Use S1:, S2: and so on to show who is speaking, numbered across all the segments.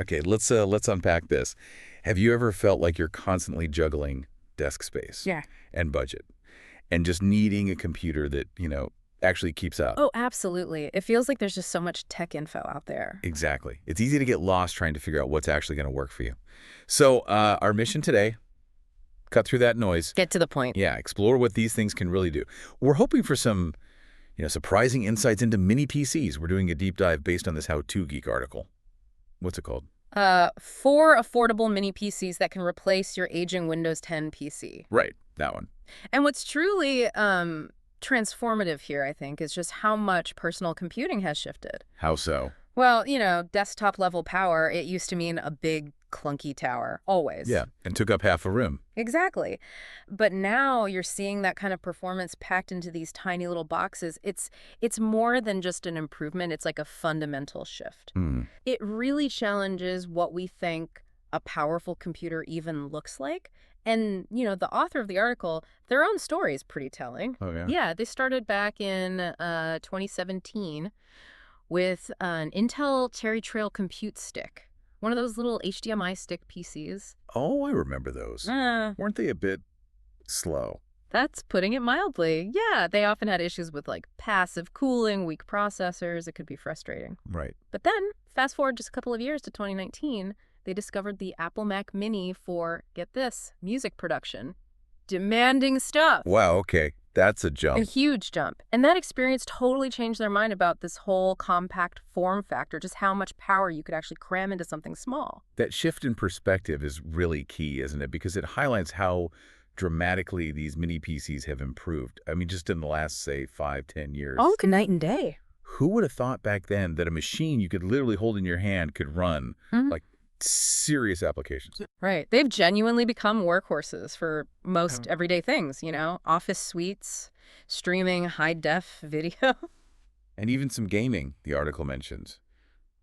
S1: Okay, let's unpack this. Have you ever felt like you're constantly juggling desk space
S2: Yeah.
S1: and budget and just needing a computer that, actually keeps up?
S2: Oh, absolutely. It feels like there's just so much tech info out there.
S1: Exactly. It's easy to get lost trying to figure out what's actually going to work for you. So, our mission today, cut through that noise.
S2: Get to the point.
S1: Yeah, explore what these things can really do. We're hoping for some, surprising insights into mini PCs. We're doing a deep dive based on this How To Geek article. What's it called?
S2: 4 affordable mini PCs that can replace your aging Windows 10 PC.
S1: Right, that one.
S2: And what's truly transformative here, I think, is just how much personal computing has shifted.
S1: How so?
S2: Well, desktop level power, it used to mean a big, clunky tower, always.
S1: Yeah, and took up half a room.
S2: Exactly. But now you're seeing that kind of performance packed into these tiny little boxes. It's more than just an improvement. It's like a fundamental shift.
S1: Hmm.
S2: It really challenges what we think a powerful computer even looks like. And, the author of the article, their own story is pretty telling.
S1: Oh, yeah?
S2: Yeah, they started back in 2017 with an Intel Cherry Trail Compute Stick. One of those little HDMI stick PCs.
S1: Oh, I remember those. Weren't they a bit slow?
S2: That's putting it mildly. Yeah, they often had issues with passive cooling, weak processors. It could be frustrating.
S1: Right.
S2: But then, fast forward just a couple of years to 2019, they discovered the Apple Mac Mini for, get this, music production. Demanding stuff.
S1: Wow, okay. That's a
S2: A
S1: jump.
S2: huge jump. And that experience totally changed their mind about this whole compact form factor, just how much power you could actually cram into something small.
S1: That shift in perspective is really key, isn't it? Because it highlights how dramatically these mini PCs have improved. I mean, just in the last, say, 5, 10 years.
S2: Oh, night and day.
S1: Who would have thought back then that a machine you could literally hold in your hand could run like serious applications?
S2: Right. They've genuinely become workhorses for most everyday things, office suites, streaming high-def video.
S1: And even some gaming, the article mentions.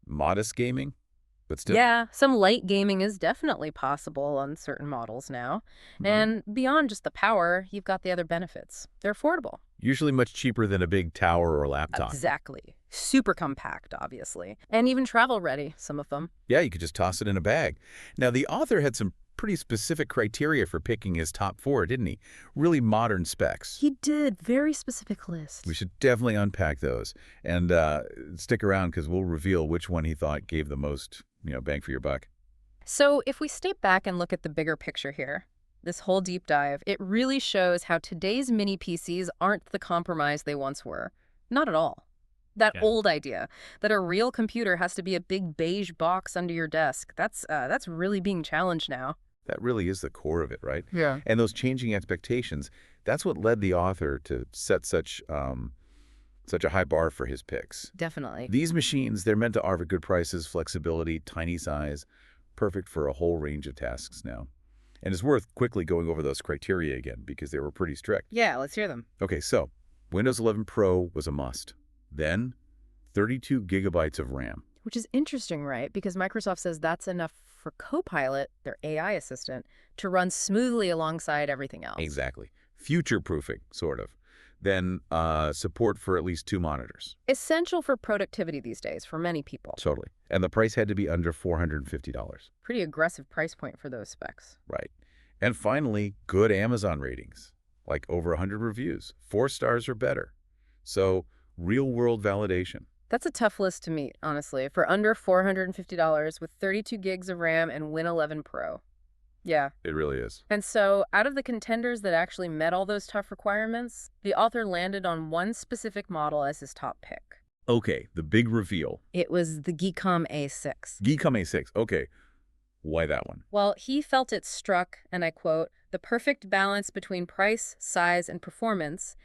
S1: Modest gaming, but still.
S2: Yeah, some light gaming is definitely possible on certain models now. And beyond just the power, you've got the other benefits. They're affordable.
S1: Usually much cheaper than a big tower or laptop.
S2: Exactly. Super compact, obviously. And even travel-ready, some of them.
S1: Yeah, you could just toss it in a bag. Now, the author had some pretty specific criteria for picking his top 4, didn't he? Really modern specs.
S2: He did. Very specific list.
S1: We should definitely unpack those. And stick around because we'll reveal which one he thought gave the most, bang for your buck.
S2: So if we step back and look at the bigger picture here, this whole deep dive, it really shows how today's mini PCs aren't the compromise they once were. Not at all. That old idea that a real computer has to be a big beige box under your desk, that's really being challenged now.
S1: That really is the core of it, right?
S2: Yeah.
S1: And those changing expectations, that's what led the author to set such a high bar for his picks.
S2: Definitely.
S1: These machines, they're meant to offer good prices, flexibility, tiny size, perfect for a whole range of tasks now. And it's worth quickly going over those criteria again because they were pretty strict.
S2: Yeah, let's hear them.
S1: Okay, so Windows 11 Pro was a must. Then 32 gigabytes of RAM.
S2: Which is interesting, right? Because Microsoft says that's enough for Copilot, their AI assistant, to run smoothly alongside everything else.
S1: Exactly. Future-proofing, sort of. Then support for at least 2 monitors.
S2: Essential for productivity these days for many people.
S1: Totally. And the price had to be under $450.
S2: Pretty aggressive price point for those specs.
S1: Right. And finally, good Amazon ratings. Like over 100 reviews. 4 stars or better. So, real-world validation.
S2: That's a tough list to meet, honestly, for under $450 with 32 gigs of RAM and Win 11 Pro. Yeah.
S1: It really is.
S2: And so, out of the contenders that actually met all those tough requirements, the author landed on one specific model as his top pick.
S1: Okay, the big reveal.
S2: It was the Geekom A6.
S1: Geekom A6. Okay, why that one?
S2: Well, he felt it struck, and I quote, the perfect balance between price, size, and performance.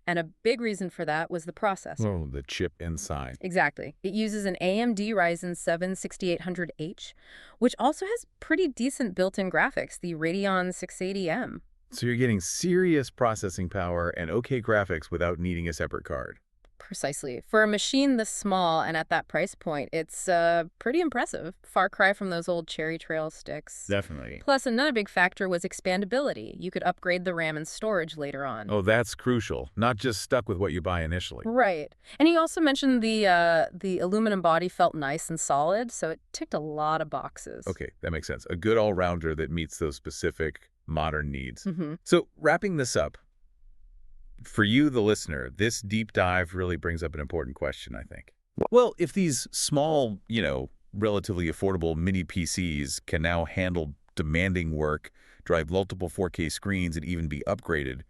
S2: And a big reason for that was the processor.
S1: Oh, the chip inside.
S2: Exactly. It uses an AMD Ryzen 7 6800H, which also has pretty decent built-in graphics, the Radeon 680M.
S1: So you're getting serious processing power and okay graphics without needing a separate card.
S2: Precisely. For a machine this small and at that price point, it's pretty impressive. Far cry from those old Cherry Trail sticks.
S1: Definitely.
S2: Plus, another big factor was expandability. You could upgrade the RAM and storage later on.
S1: Oh, that's crucial. Not just stuck with what you buy initially.
S2: Right. And you also mentioned the aluminum body felt nice and solid, so it ticked a lot of boxes.
S1: Okay, that makes sense. A good all-rounder that meets those specific modern needs.
S2: Mm-hmm.
S1: So wrapping this up, for you, the listener, this deep dive really brings up an important question, I think. Well, if these small, relatively affordable mini PCs can now handle demanding work, drive multiple 4K screens, and even be upgraded,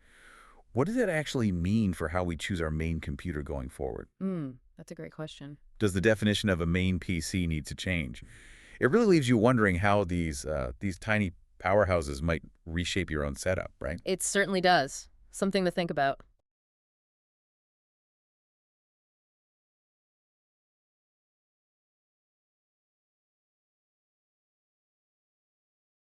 S1: what does that actually mean for how we choose our main computer going forward?
S2: That's a great question.
S1: Does the definition of a main PC need to change? It really leaves you wondering how these tiny powerhouses might reshape your own setup, right?
S2: It certainly does. Something to think about.